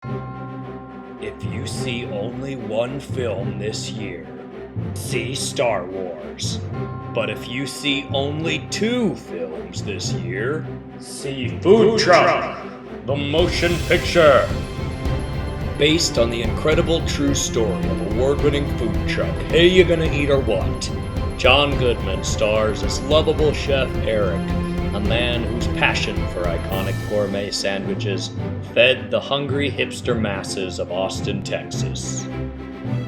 If you see only one film this year, see Star Wars. But if you see only 2 films this year, see Food Truck, the motion picture. Based on the incredible true story of award-winning food truck Hey You Gonna Eat or What? John Goodman stars as lovable Chef Eric, a man whose passion for iconic gourmet sandwiches fed the hungry hipster masses of Austin, Texas.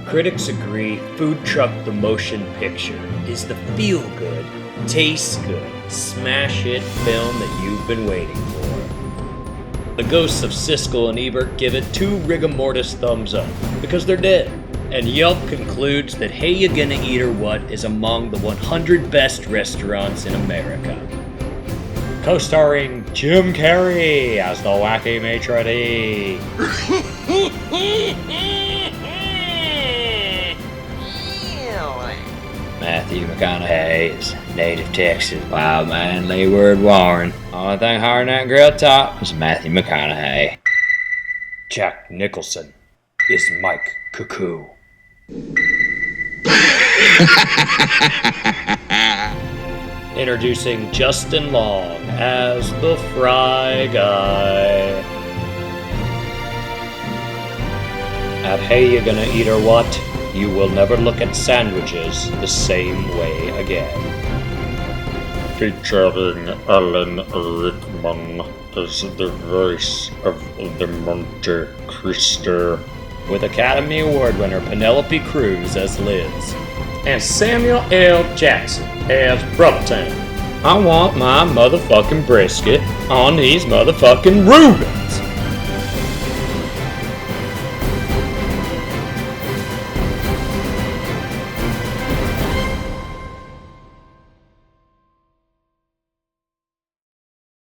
Critics agree Food Truck the Motion Picture is the feel-good, taste-good, smash-hit film that you've been waiting for. The ghosts of Siskel and Ebert give it 2 rigor mortis thumbs up, because they're dead. And Yelp concludes that Hey You Gonna Eat or What is among the 100 best restaurants in America. Co-starring Jim Carrey as the wacky maitre d'. Matthew McConaughey's native Texas wild man Leeward Warren. Only thing higher than that grill top is Matthew McConaughey. Jack Nicholson is Mike Cuckoo. Introducing Justin Long as the Fry Guy. At Hey You Gonna Eat or What? You will never look at sandwiches the same way again. Featuring Alan Rickman as the voice of the Monte Cristo. With Academy Award winner Penelope Cruz as Liz. And Samuel L. Jackson as Brotherton. I want my motherfucking brisket on these motherfucking Rubens.